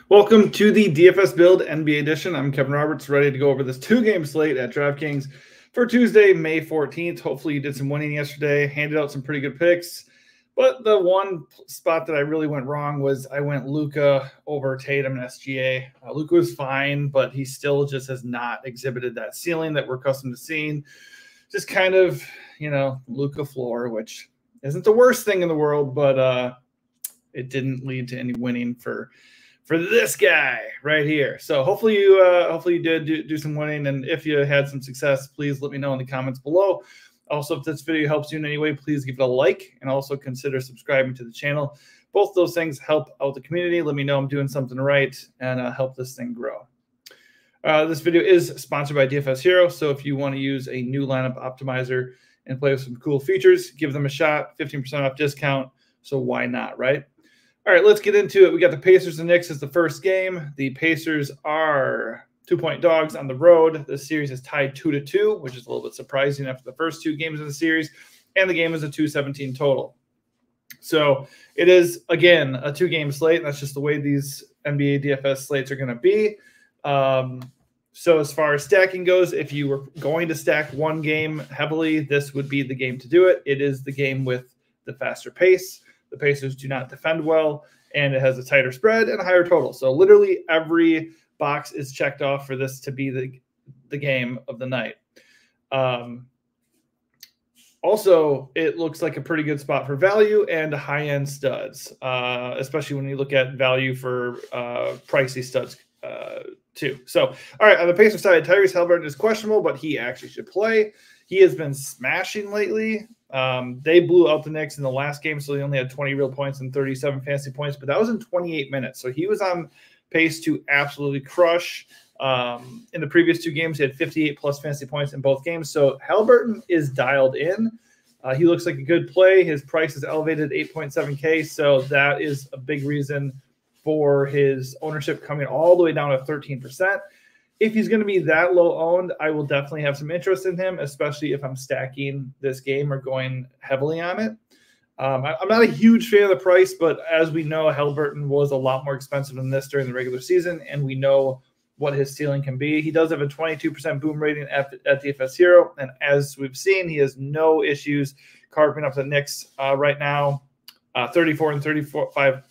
Welcome to the DFS Build NBA edition. I'm Kevin Roberts, ready to go over this two-game slate at DraftKings for Tuesday, May 14th. Hopefully you did some winning yesterday, handed out some pretty good picks. But the one spot that I really went wrong was I went Luka over Tatum and SGA. Luka was fine, but he still just has not exhibited that ceiling that we're accustomed to seeing. Just kind of, Luka floor, which isn't the worst thing in the world, but it didn't lead to any winning for this guy right here. So hopefully you did do some winning, and if you had some success, please let me know in the comments below. Also, if this video helps you in any way, please give it a like and also consider subscribing to the channel. Both those things help out the community. Let me know I'm doing something right and help this thing grow. This video is sponsored by DFS Hero, so if you want to use a new lineup optimizer and play with some cool features, give them a shot. 15% off discount, so why not, right? All right, let's get into it. We got the Pacers and Knicks as the first game. The Pacers are 2-point dogs on the road. The series is tied 2-2, which is a little bit surprising after the first two games of the series, and the game is a 217 total. So it is, again, a two-game slate. That's just the way these NBA DFS slates are going to be. So as far as stacking goes, if you were going to stack one game heavily, this would be the game to do it. It is the game with the faster pace. The Pacers do not defend well, and it has a tighter spread and a higher total. So literally every box is checked off for this to be the game of the night. Also, it looks like a pretty good spot for value and high-end studs, especially when you look at value for pricey studs too. So, all right, on the Pacers side, Tyrese Haliburton is questionable, but he actually should play. He has been smashing lately. They blew out the Knicks in the last game, so he only had 20 real points and 37 fantasy points, but that was in 28 minutes. So he was on pace to absolutely crush. In the previous two games, he had 58-plus fantasy points in both games. So Haliburton is dialed in. He looks like a good play. His price is elevated 8.7K, so that is a big reason for his ownership coming all the way down to 13%. If he's going to be that low owned, I will definitely have some interest in him, especially if I'm stacking this game or going heavily on it. I'm not a huge fan of the price, but as we know, Haliburton was a lot more expensive than this during the regular season, and we know what his ceiling can be. He does have a 22% boom rating at DFS Hero, and as we've seen, he has no issues carving up the Knicks right now. 34 and 35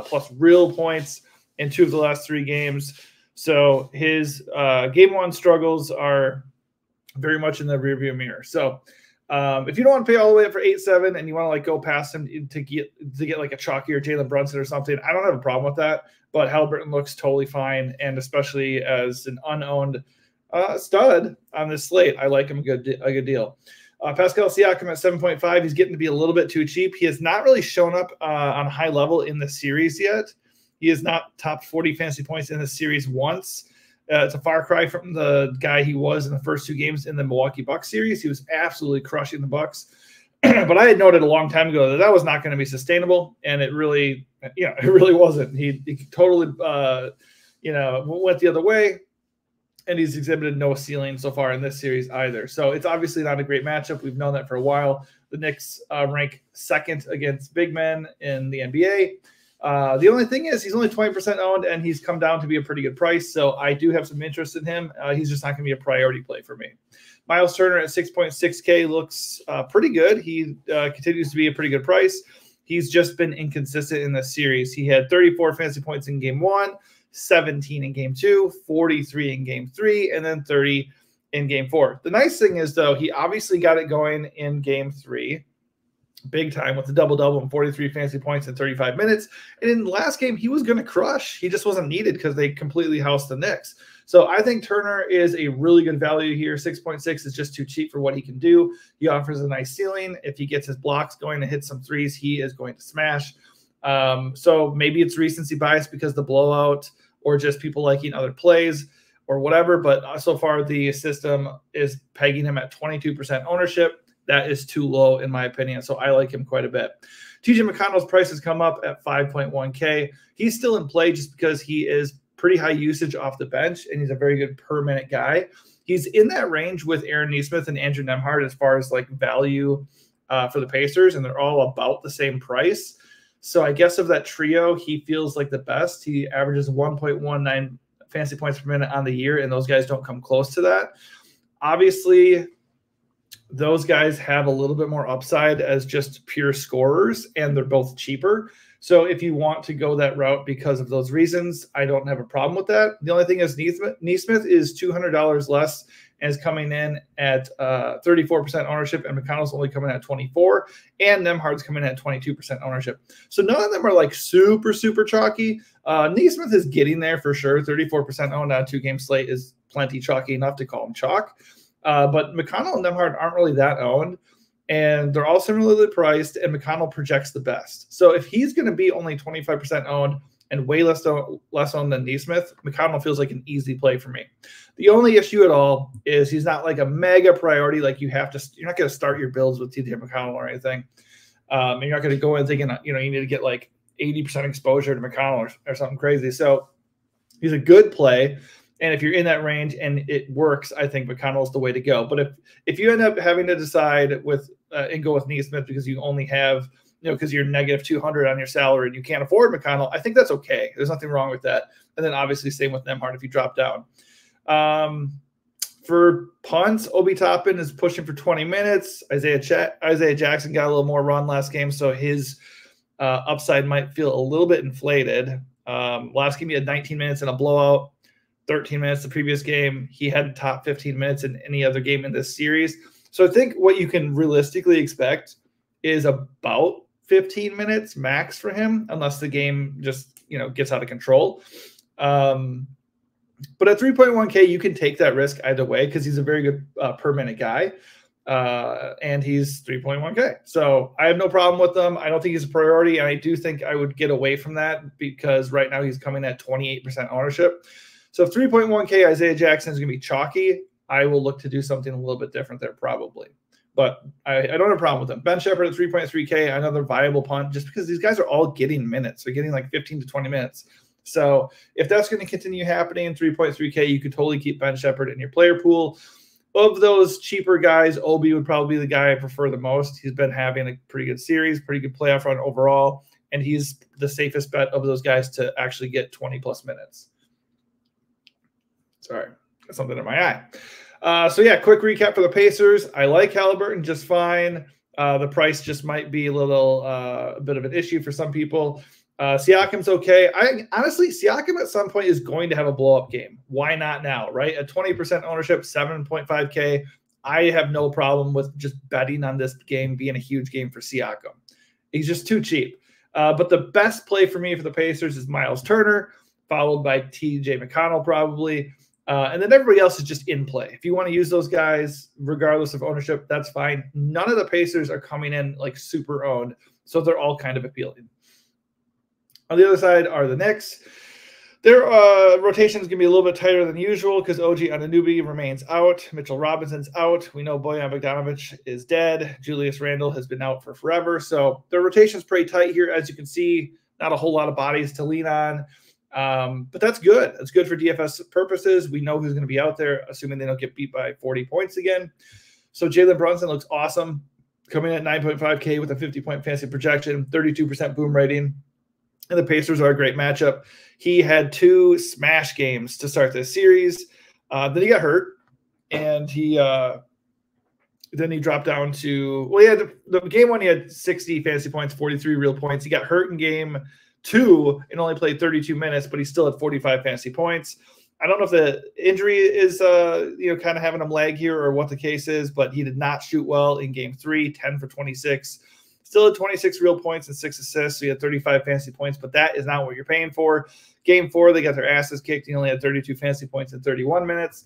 plus real points in two of the last three games. So his game one struggles are very much in the rearview mirror. So if you don't want to pay all the way up for 8-7 and you want to like go past him to get like a chalkier Jalen Brunson or something, I don't have a problem with that. But Haliburton looks totally fine, and especially as an unowned stud on this slate, I like him a good deal. Pascal Siakam at 7.5, he's getting to be a little bit too cheap. He has not really shown up on a high level in the series yet. He has not topped 40 fantasy points in the series once. It's a far cry from the guy he was in the first two games in the Milwaukee Bucks series. He was absolutely crushing the Bucks. But I had noted a long time ago that was not going to be sustainable, and it really wasn't. He totally, went the other way, and he's exhibited no ceiling so far in this series either. So it's obviously not a great matchup. We've known that for a while. The Knicks rank second against big men in the NBA. The only thing is he's only 20% owned, and he's come down to be a pretty good price. So I do have some interest in him. He's just not going to be a priority play for me. Miles Turner at 6.6K looks pretty good. He continues to be a pretty good price. He's just been inconsistent in this series. He had 34 fantasy points in game one, 17 in game two, 43 in game three, and then 30 in game four. The nice thing is, though, he obviously got it going in game three. Big time with the double-double and 43 fantasy points in 35 minutes. And in the last game, he was going to crush. He just wasn't needed because they completely housed the Knicks. So I think Turner is a really good value here. 6.6 is just too cheap for what he can do. He offers a nice ceiling. If he gets his blocks going to hit some threes, he is going to smash. So maybe it's recency bias because the blowout or just people liking other plays or whatever. But so far, the system is pegging him at 22% ownership. That is too low, in my opinion. So I like him quite a bit. TJ McConnell's price has come up at 5.1K. He's still in play just because he is pretty high usage off the bench, and he's a very good per-minute guy. He's in that range with Aaron Nesmith and Andrew Nembhard as far as like value for the Pacers, and they're all about the same price. So I guess of that trio, he feels like the best. He averages 1.19 fantasy points per minute on the year, and those guys don't come close to that. Obviously, those guys have a little bit more upside as just pure scorers, and they're both cheaper. So if you want to go that route because of those reasons, I don't have a problem with that. The only thing is Neesmith is $200 less and is coming in at 34% ownership, and McConnell's only coming at 24%, and Nembhard's coming in at 22% ownership. So none of them are like super, super chalky. Neesmith is getting there for sure. 34% owned on a 2-game slate is plenty chalky enough to call him chalk. But McConnell and Nembhard aren't really that owned, and they're all similarly priced, and McConnell projects the best. So if he's going to be only 25% owned and way less owned than Neesmith, McConnell feels like an easy play for me. The only issue at all is he's not like a mega priority. Like you're not going to start your builds with TJ McConnell or anything. And you're not going to go in thinking, you need to get like 80% exposure to McConnell or something crazy. So he's a good play. And if you're in that range and it works, I think McConnell's the way to go. But if you end up having to decide with and go with Neesmith because you only have, because you're negative 200 on your salary and you can't afford McConnell, I think that's okay. There's nothing wrong with that. And then obviously same with Nembhard if you drop down. For punts, Obi Toppin is pushing for 20 minutes. Isaiah Jackson got a little more run last game, so his upside might feel a little bit inflated. Last game he had 19 minutes in a blowout. 13 minutes the previous game. He had top 15 minutes in any other game in this series. So I think what you can realistically expect is about 15 minutes max for him, unless the game just, gets out of control. But at 3.1K, you can take that risk either way because he's a very good per minute guy. And he's 3.1K. So I have no problem with them. I don't think he's a priority. And I do think I would get away from that because right now he's coming at 28% ownership. So if 3.1K Isaiah Jackson is going to be chalky, I will look to do something a little bit different there probably. But I don't have a problem with them. Ben Shepherd at 3.3K, another viable punt, just because these guys are all getting minutes. They're getting like 15 to 20 minutes. So if that's going to continue happening in 3.3K, you could totally keep Ben Shepherd in your player pool. Of those cheaper guys, Obi would probably be the guy I prefer the most. He's been having a pretty good series, pretty good playoff run overall, and he's the safest bet of those guys to actually get 20-plus minutes. Sorry, got something in my eye. So, quick recap for the Pacers. I like Halliburton just fine. The price just might be a bit of an issue for some people. Siakam's okay. Honestly, Siakam at some point is going to have a blow-up game. Why not now, right? At 20% ownership, 7.5K, I have no problem with just betting on this game being a huge game for Siakam. He's just too cheap. But the best play for me for the Pacers is Miles Turner, followed by TJ McConnell probably. And then everybody else is just in play. If you want to use those guys, regardless of ownership, that's fine. None of the Pacers are coming in like super owned, so they're all kind of appealing. On the other side are the Knicks. Their rotation is going to be a little bit tighter than usual because OG Anunoby remains out. Mitchell Robinson's out. We know Bojan Bogdanovic is dead. Julius Randle has been out for forever. So their rotation is pretty tight here. As you can see, not a whole lot of bodies to lean on. But that's good. That's good for DFS purposes. We know who's going to be out there, assuming they don't get beat by 40 points again. So Jalen Brunson looks awesome, coming in at 9.5K with a 50-point fantasy projection, 32% boom rating. And the Pacers are a great matchup. He had 2 smash games to start this series. Then he got hurt, and then he dropped down to – well, he had the game 1, he had 60 fantasy points, 43 real points. He got hurt in game 2 and only played 32 minutes, but he still had 45 fantasy points. I don't know if the injury is, kind of having him lag here or what the case is, but he did not shoot well in game 3, 10 for 26. Still had 26 real points and 6 assists, so he had 35 fantasy points, but that is not what you're paying for. Game 4, they got their asses kicked. He only had 32 fantasy points in 31 minutes.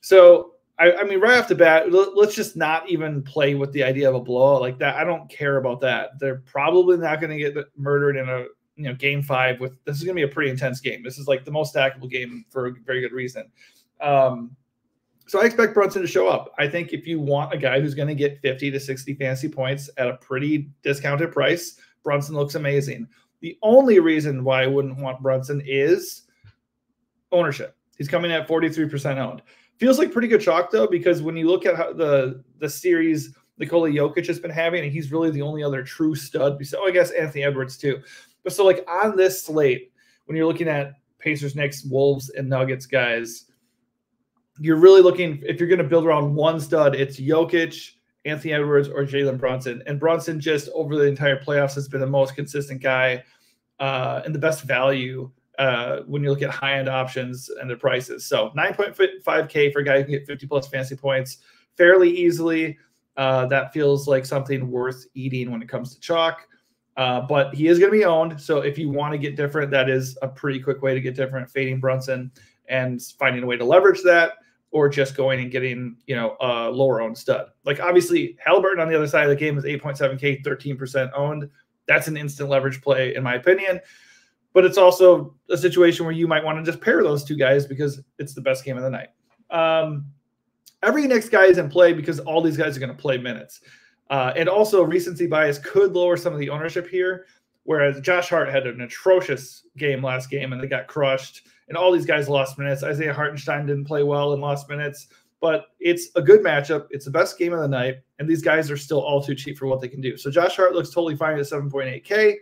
So, I mean, right off the bat, let's just not even play with the idea of a blowout like that. I don't care about that. They're probably not going to get murdered in a game 5 with – this is going to be a pretty intense game. This is like the most stackable game for a very good reason. So I expect Brunson to show up. I think if you want a guy who's going to get 50 to 60 fantasy points at a pretty discounted price, Brunson looks amazing. The only reason why I wouldn't want Brunson is ownership. He's coming at 43% owned. Feels like pretty good chalk, though, because when you look at how the series Nikola Jokic has been having, and he's really the only other true stud. I guess Anthony Edwards too. But so like on this slate, when you're looking at Pacers, Knicks, Wolves, and Nuggets guys, you're really looking, if you're going to build around one stud, it's Jokic, Anthony Edwards, or Jalen Brunson. And Brunson just over the entire playoffs has been the most consistent guy and the best value when you look at high-end options and their prices. So 9.5K for a guy who can get 50-plus fantasy points fairly easily. That feels like something worth eating when it comes to chalk. But he is going to be owned. So if you want to get different, that is a pretty quick way to get different, fading Brunson and finding a way to leverage that, or just going and getting, a lower owned stud. Like obviously Halliburton on the other side of the game is 8.7K, 13% owned. That's an instant leverage play in my opinion. But it's also a situation where you might want to just pair those two guys because it's the best game of the night. Every Knicks guy is in play because all these guys are going to play minutes. And also recency bias could lower some of the ownership here, whereas Josh Hart had an atrocious game last game and they got crushed. And all these guys lost minutes. Isaiah Hartenstein didn't play well and lost minutes. But it's a good matchup. It's the best game of the night. And these guys are still all too cheap for what they can do. So Josh Hart looks totally fine at 7.8K.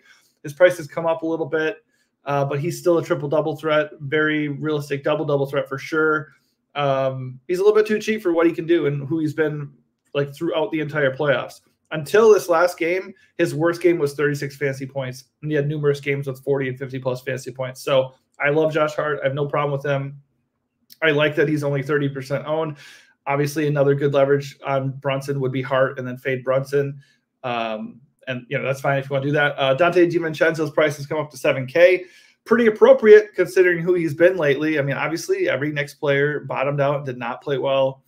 His price has come up a little bit. But he's still a triple-double threat. Very realistic double-double threat for sure. He's a little bit too cheap for what he can do and who he's been like throughout the entire playoffs. Until this last game, his worst game was 36 fantasy points. And he had numerous games with 40 and 50-plus fantasy points. So I love Josh Hart. I have no problem with him. I like that he's only 30% owned. Obviously, another good leverage on Brunson would be Hart and then fade Brunson. And, that's fine if you want to do that. Dante DiVincenzo's price has come up to 7K. Pretty appropriate considering who he's been lately. I mean, obviously, every Knicks player bottomed out and did not play well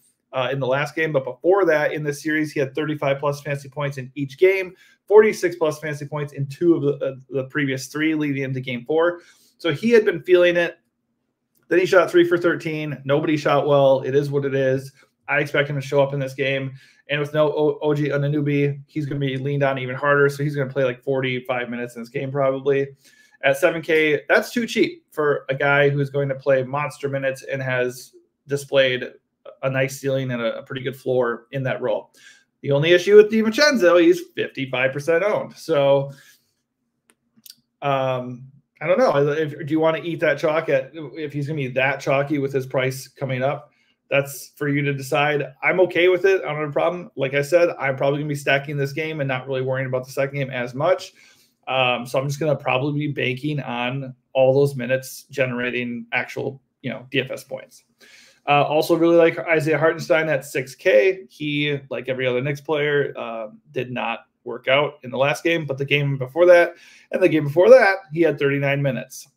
in the last game. But before that, in this series, he had 35-plus fantasy points in each game, 46-plus fantasy points in two of the previous three leading into Game 4. So he had been feeling it. Then he shot 3 for 13. Nobody shot well. It is what it is. I expect him to show up in this game. And with no OG Anunoby, he's going to be leaned on even harder. So he's going to play like 45 minutes in this game probably. At 7K, that's too cheap for a guy who's going to play monster minutes and has displayed a nice ceiling and a pretty good floor in that role. The only issue with DiVincenzo, he's 55% owned. So I don't know. Do you want to eat that chalk if he's going to be that chalky with his price coming up? That's for you to decide. I'm okay with it. I don't have a problem. Like I said, I'm probably going to be stacking this game and not really worrying about the second game as much. So I'm just going to probably be banking on all those minutes generating actual, DFS points. Also really like Isaiah Hartenstein at 6K. He, like every other Knicks player, did not work out in the last game, but the game before that and the game before that, he had 39 minutes.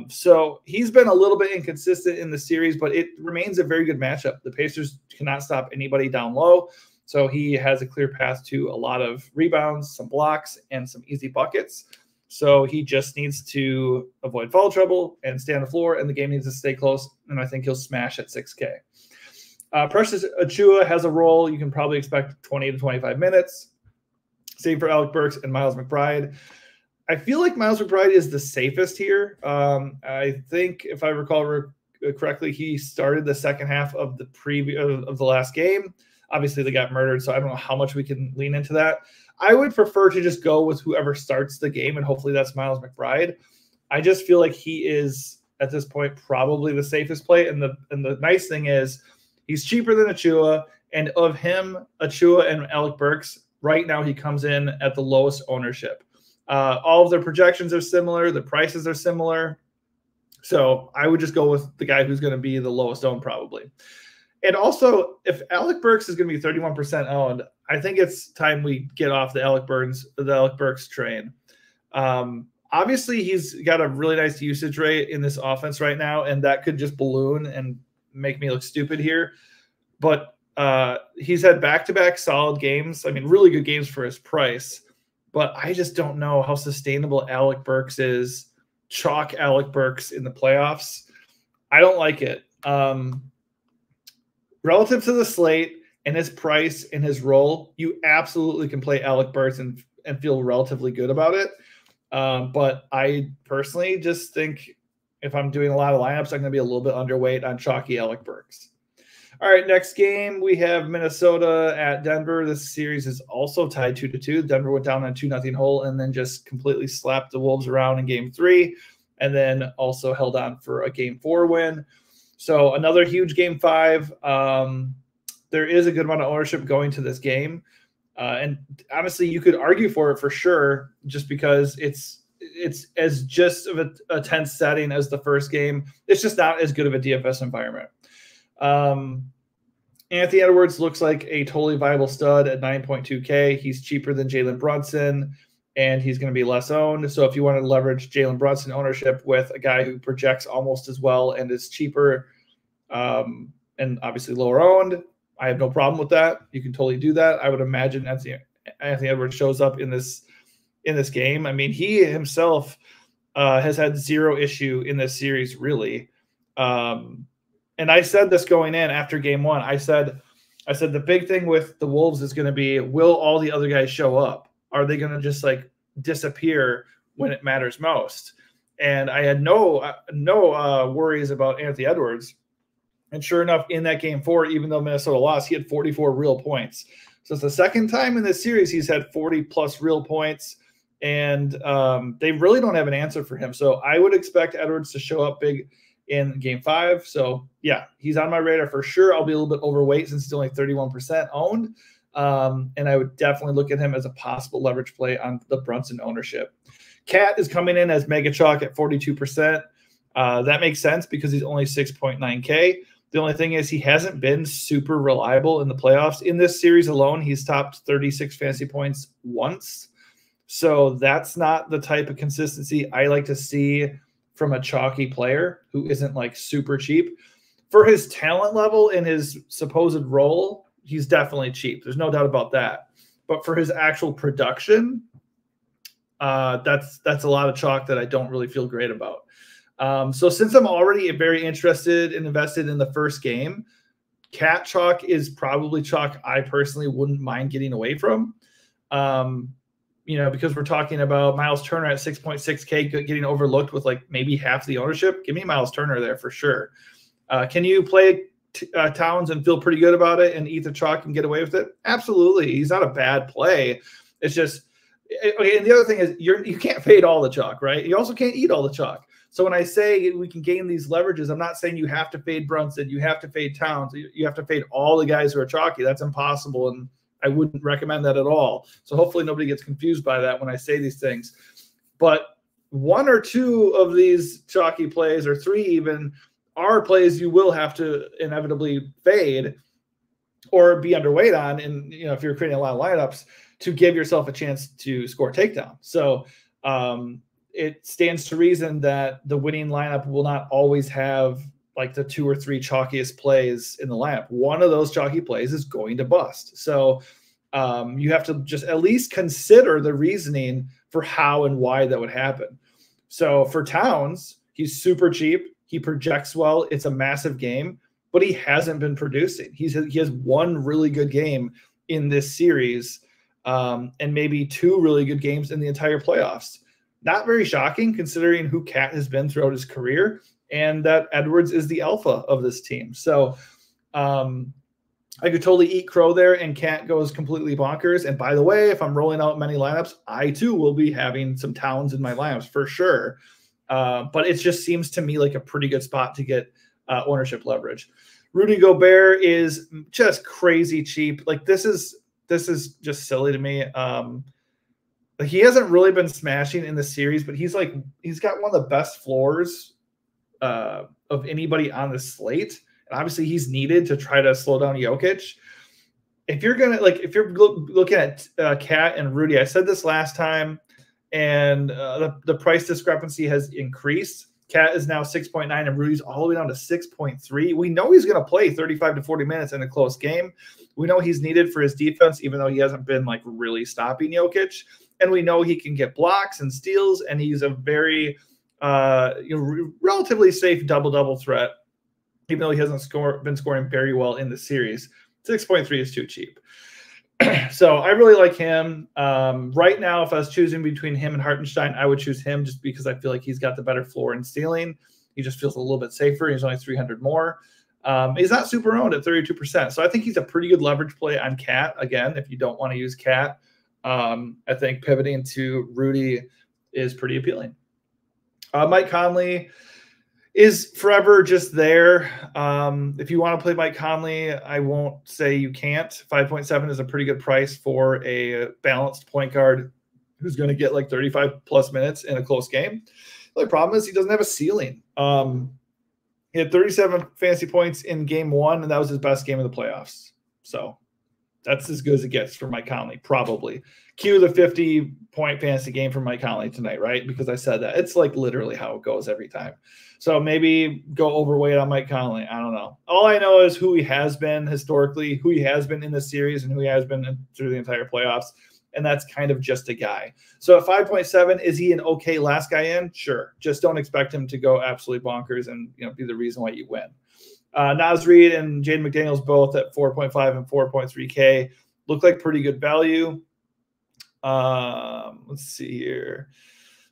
So he's been a little bit inconsistent in the series, but it remains a very good matchup. The Pacers cannot stop anybody down low. So he has a clear path to a lot of rebounds, some blocks, and some easy buckets. So he just needs to avoid foul trouble and stay on the floor, and the game needs to stay close, and I think he'll smash at 6K. Precious Achiuwa has a role. You can probably expect 20 to 25 minutes. Same for Alec Burks and Miles McBride. I feel like Miles McBride is the safest here. I think, if I recall correctly, he started the second half of the last game. Obviously, they got murdered, so I don't know how much we can lean into that. I would prefer to just go with whoever starts the game, and hopefully that's Miles McBride. I just feel like he is, at this point, probably the safest play. And the nice thing is he's cheaper than Achiuwa, and of him, Achiuwa and Alec Burks, right now he comes in at the lowest ownership. All of their projections are similar. The prices are similar. So I would just go with the guy who's going to be the lowest owned probably. And also, if Alec Burks is going to be 31% owned, I think it's time we get off the Alec Burks train. Obviously, he's got a really nice usage rate in this offense right now, and that could just balloon and make me look stupid here. But he's had back-to-back solid games. I mean, really good games for his price. But I just don't know how sustainable Alec Burks is. Chalk Alec Burks in the playoffs. I don't like it. Relative to the slate and his price and his role, you absolutely can play Alec Burks and feel relatively good about it. But I personally just think if I'm doing a lot of lineups, I'm going to be a little bit underweight on chalky Alec Burks. All right, next game, we have Minnesota at Denver. This series is also tied 2-2. Denver went down on 2-0 hole and then just completely slapped the Wolves around in game 3 and then also held on for a game 4 win. So another huge game 5. There is a good amount of ownership going to this game. And honestly, you could argue for it for sure, just because it's as just of a tense setting as the first game. It's just not as good of a DFS environment. Anthony Edwards looks like a totally viable stud at 9.2K. He's cheaper than Jalen Brunson, and he's going to be less owned. So if you want to leverage Jalen Brunson ownership with a guy who projects almost as well and is cheaper, and obviously lower owned, I have no problem with that. You can totally do that. I would imagine Anthony Edwards shows up in this game. I mean, he himself has had zero issue in this series, really. And I said this going in after game 1. I said the big thing with the Wolves is going to be, will all the other guys show up? Are they going to just like disappear when it matters most? And I had no worries about Anthony Edwards. And sure enough, in that game 4, even though Minnesota lost, he had 44 real points. So it's the second time in this series he's had 40-plus real points, and they really don't have an answer for him. So I would expect Edwards to show up big in game 5. So yeah, he's on my radar for sure. I'll be a little bit overweight since he's only 31% owned. And I would definitely look at him as a possible leverage play on the Brunson ownership. Cat is coming in as mega chalk at 42%. That makes sense because he's only 6.9K. The only thing is he hasn't been super reliable in the playoffs. In this series alone, he's topped 36 fantasy points once. So that's not the type of consistency I like to see from a chalky player who isn't like super cheap. For his talent level and his supposed role, he's definitely cheap. There's no doubt about that. But for his actual production, that's a lot of chalk that I don't really feel great about. So since I'm already very interested and invested in the first game, Cat chalk is probably chalk I personally wouldn't mind getting away from. Because we're talking about Miles Turner at 6.6K getting overlooked with like maybe half the ownership. Give me Miles Turner there for sure. Can you play Towns and feel pretty good about it and eat the chalk and get away with it? Absolutely. He's not a bad play. It's just, okay. And the other thing is you can't fade all the chalk, right? You also can't eat all the chalk. So when I say we can gain these leverages, I'm not saying you have to fade Brunson, you have to fade Towns, you have to fade all the guys who are chalky. That's impossible, and I wouldn't recommend that at all. So hopefully nobody gets confused by that when I say these things. But 1 or 2 of these chalky plays, or 3 even, are plays you will have to inevitably fade or be underweight on, and if you're creating a lot of lineups, to give yourself a chance to score a takedown. So it stands to reason that the winning lineup will not always have like the 2 or 3 chalkiest plays in the lineup. One of those chalky plays is going to bust. So you have to just at least consider the reasoning for how and why that would happen. So for Towns, he's super cheap. He projects well. It's a massive game, but he hasn't been producing. He has 1 really good game in this series, and maybe 2 really good games in the entire playoffs. Not very shocking considering who Cat has been throughout his career, and that Edwards is the alpha of this team. So I could totally eat crow there, and Cat goes completely bonkers. And by the way, if I'm rolling out many lineups, I too will be having some Towns in my lineups for sure. But it just seems to me like a pretty good spot to get ownership leverage. Rudy Gobert is just crazy cheap. Like this is just silly to me. He hasn't really been smashing in the series, but he's got one of the best floors of anybody on the slate. And obviously he's needed to try to slow down Jokic. If you're looking at Cat and Rudy, I said this last time, and the price discrepancy has increased. Cat is now 6.9 and Rudy's all the way down to 6.3. We know he's going to play 35 to 40 minutes in a close game. We know he's needed for his defense, even though he hasn't been like really stopping Jokic. And we know he can get blocks and steals, and he's a very relatively safe double-double threat, even though he hasn't been scoring very well in the series. 6.3 is too cheap. So I really like him. Right now, if I was choosing between him and Hartenstein, I would choose him just because I feel like he's got the better floor and ceiling. He just feels a little bit safer. He's only 300 more. He's not super owned at 32%. So I think he's a pretty good leverage play on Cat. Again, if you don't want to use Cat, I think pivoting to Rudy is pretty appealing. Mike Conley is forever just there. If you want to play Mike Conley, I won't say you can't. 5.7 is a pretty good price for a balanced point guard who's going to get like 35 plus minutes in a close game. The only problem is he doesn't have a ceiling. He had 37 fantasy points in game 1, and that was his best game of the playoffs. So that's as good as it gets for Mike Conley, probably. Cue the 50-point fantasy game for Mike Conley tonight, right? Because I said that. It's like literally how it goes every time. So maybe go overweight on Mike Conley. I don't know. All I know is who he has been historically, who he has been in this series, and who he has been through the entire playoffs. And that's kind of just a guy. So at 5.7, is he an okay last guy in? Sure. Just don't expect him to go absolutely bonkers and be the reason why you win. Naz Reid and Jaden McDaniels both at 4.5 and 4.3K look like pretty good value. Let's see here.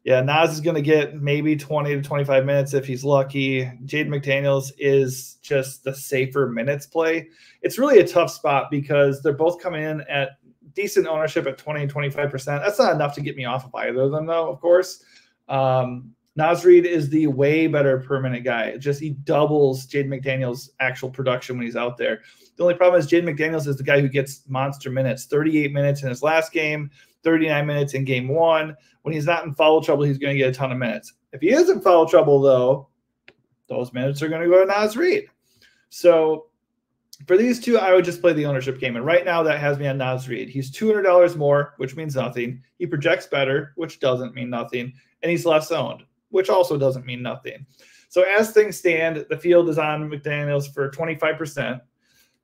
Yeah, Naz is going to get maybe 20 to 25 minutes if he's lucky. Jaden McDaniels is just the safer minutes play. It's really a tough spot because they're both coming in at decent ownership at 20 and 25%. That's not enough to get me off of either of them, though, of course. Naz Reid is the way better per minute guy. He doubles Jaden McDaniels' actual production when he's out there. The only problem is Jaden McDaniels is the guy who gets monster minutes, 38 minutes in his last game, 39 minutes in game 1. When he's not in foul trouble, he's going to get a ton of minutes. If he is in foul trouble, though, those minutes are going to go to Naz Reid. So for these two, I would just play the ownership game. And right now, that has me on Naz Reid. He's $200 more, which means nothing. He projects better, which doesn't mean nothing. And he's less owned, which also doesn't mean nothing. So as things stand, the field is on McDaniels for 25%.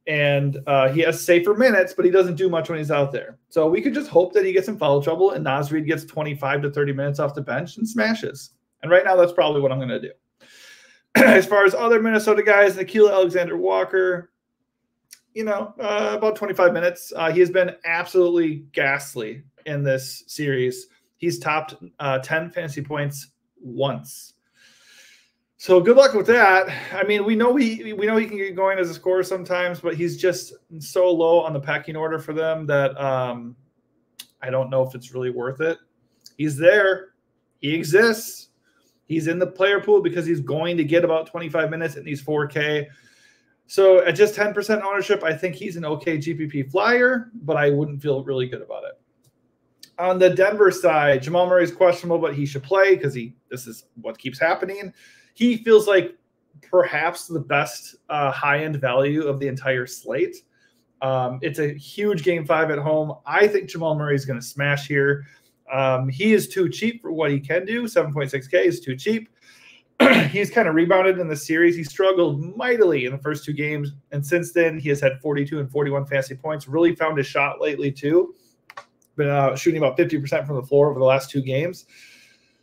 And he has safer minutes, but he doesn't do much when he's out there. So we could just hope that he gets in foul trouble and Naz Reid gets 25 to 30 minutes off the bench and smashes. And right now, that's probably what I'm going to do. As far as other Minnesota guys, Nickeil Alexander-Walker, about 25 minutes. He has been absolutely ghastly in this series. He's topped 10 fantasy points once. So good luck with that. I mean, we know he can get going as a scorer sometimes, but he's just so low on the pecking order for them that I don't know if it's really worth it. He's there. He exists. He's in the player pool because he's going to get about 25 minutes and he's 4K. So at just 10% ownership, I think he's an okay GPP flyer, but I wouldn't feel really good about it. On the Denver side, Jamal Murray is questionable, but he should play because this is what keeps happening. He feels like perhaps the best high-end value of the entire slate. It's a huge Game 5 at home. I think Jamal Murray is going to smash here. He is too cheap for what he can do. 7.6K is too cheap. He's kind of rebounded in the series. He struggled mightily in the first 2 games, and since then he has had 42 and 41 fantasy points. Really found his shot lately too. Been shooting about 50% from the floor over the last 2 games.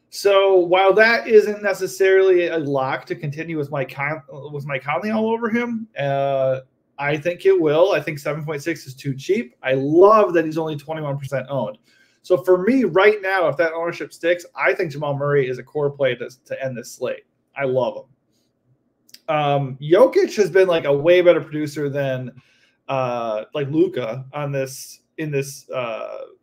So while that isn't necessarily a lock to continue with Mike Conley all over him, I think it will. I think 7.6 is too cheap. I love that he's only 21% owned. So for me right now, if that ownership sticks, I think Jamal Murray is a core play to end this slate. I love him. Jokic has been like a way better producer than like Luka on this in the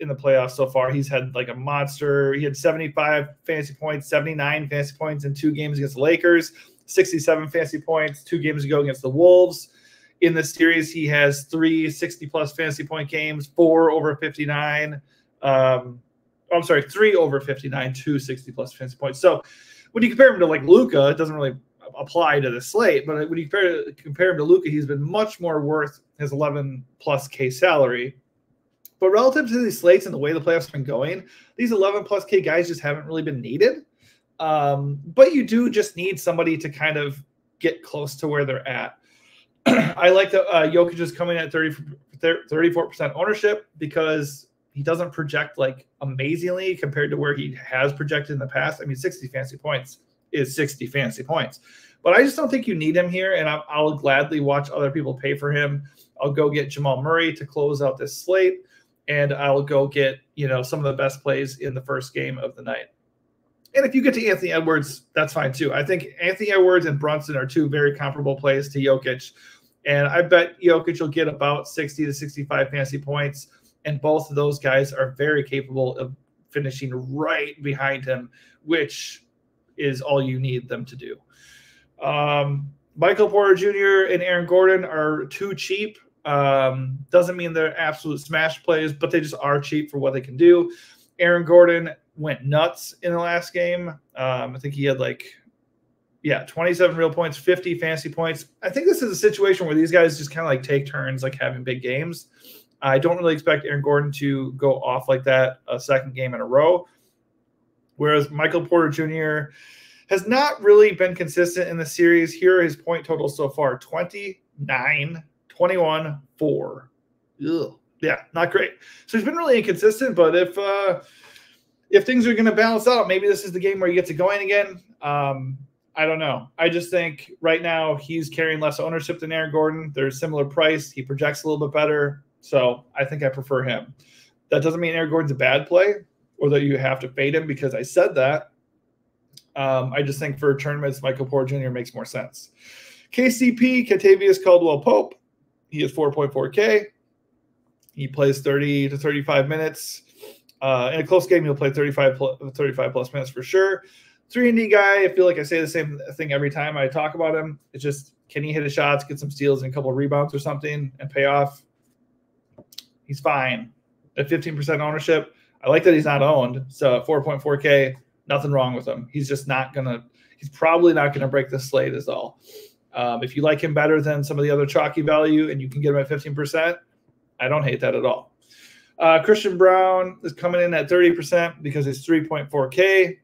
playoffs so far. He's had like a monster. He had 75 fantasy points, 79 fantasy points in 2 games against the Lakers, 67 fantasy points 2 games ago against the Wolves. In this series, he has 3 60-plus fantasy point games, 4 over 59. I'm sorry, 3 over 59, 2 60-plus fantasy points. So when you compare him to like Luka, it doesn't really apply to the slate, but when you compare him to Luka, he's been much more worth his 11-plus K salary. But relative to these slates and the way the playoffs have been going, these 11-plus K guys just haven't really been needed. But you do just need somebody to kind of get close to where they're at. I like that Jokic is coming at 34% ownership because he doesn't project like amazingly compared to where he has projected in the past. I mean, 60 fantasy points is 60 fantasy points. But I just don't think you need him here, and I'll gladly watch other people pay for him. I'll go get Jamal Murray to close out this slate, and I'll go get some of the best plays in the first game of the night. And if you get to Anthony Edwards, that's fine too. I think Anthony Edwards and Brunson are two very comparable plays to Jokic. And I bet Jokic will get about 60 to 65 fantasy points. And both of those guys are very capable of finishing right behind him, which is all you need them to do. Michael Porter Jr. and Aaron Gordon are too cheap. Doesn't mean they're absolute smash plays, but they just are cheap for what they can do. Aaron Gordon went nuts in the last game. I think he had 27 real points, 50 fantasy points. I think this is a situation where these guys just kind of take turns having big games. I don't really expect Aaron Gordon to go off like that a second game in a row. Whereas Michael Porter Jr. has not really been consistent in the series. Here are his point totals so far: 29, 21, 4. Ugh. Yeah, not great. So he's been really inconsistent, but if things are going to balance out, maybe this is the game where he gets it going again. I don't know. I just think right now he's carrying less ownership than Aaron Gordon. They're similar price. He projects a little bit better. So I think I prefer him. That doesn't mean Aaron Gordon's a bad play or that you have to fade him because I said that. I just think for tournaments, Michael Porter Jr. makes more sense. KCP, Kentavious Caldwell-Pope. He is 4.4K. He plays 30 to 35 minutes. In a close game, he'll play 35 plus minutes for sure. 3-and-D guy, I feel like I say the same thing every time I talk about him. It's just, can he hit his shots, get some steals and a couple of rebounds or something and pay off? He's fine. At 15% ownership, I like that he's not owned. So at 4.4K, nothing wrong with him. He's just not going to – he's probably not going to break the slate is all. If you like him better than some of the other chalky value and you can get him at 15%, I don't hate that at all. Christian Brown is coming in at 30% because it's 3.4K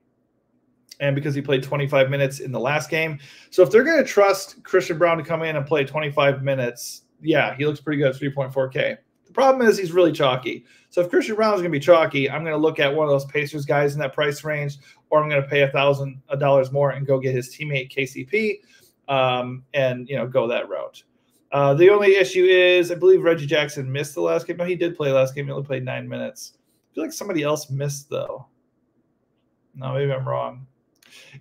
and because he played 25 minutes in the last game. So if they're going to trust Christian Brown to come in and play 25 minutes, yeah, he looks pretty good at 3.4K. The problem is he's really chalky. So if Christian Brown is going to be chalky, I'm going to look at one of those Pacers guys in that price range, or I'm going to pay $1,000 more and go get his teammate KCP and go that route. The only issue is I believe Reggie Jackson missed the last game. No, he did play last game. He only played 9 minutes. I feel like somebody else missed, though. No, maybe I'm wrong.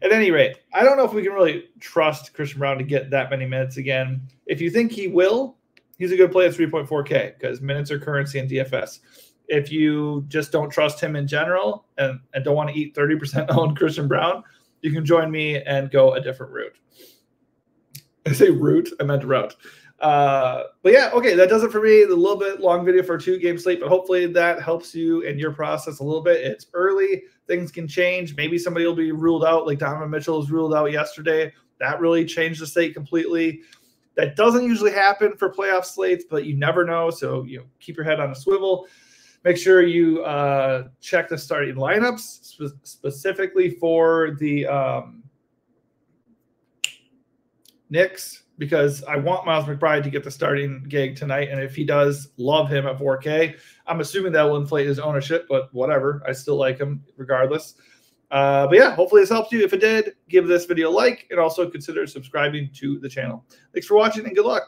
At any rate, I don't know if we can really trust Christian Brown to get that many minutes again. If you think he will, he's a good play at 3.4K because minutes are currency in DFS. If you just don't trust him in general and don't want to eat 30% owned Christian Brown, you can join me and go a different route. I say route, I meant route. But yeah, okay, that does it for me. A little bit long video for a 2-game slate, but hopefully that helps you in your process a little bit. It's early. Things can change. Maybe somebody will be ruled out, like Donovan Mitchell was ruled out yesterday. That really changed the slate completely. That doesn't usually happen for playoff slates, but you never know. So keep your head on a swivel. Make sure you check the starting lineups specifically for the Knicks, because I want Miles McBride to get the starting gig tonight. And if he does, love him at 4K. I'm assuming that will inflate his ownership, but whatever. I still like him regardless. But yeah, hopefully this helped you. If it did, give this video a like and also consider subscribing to the channel. Thanks for watching and good luck.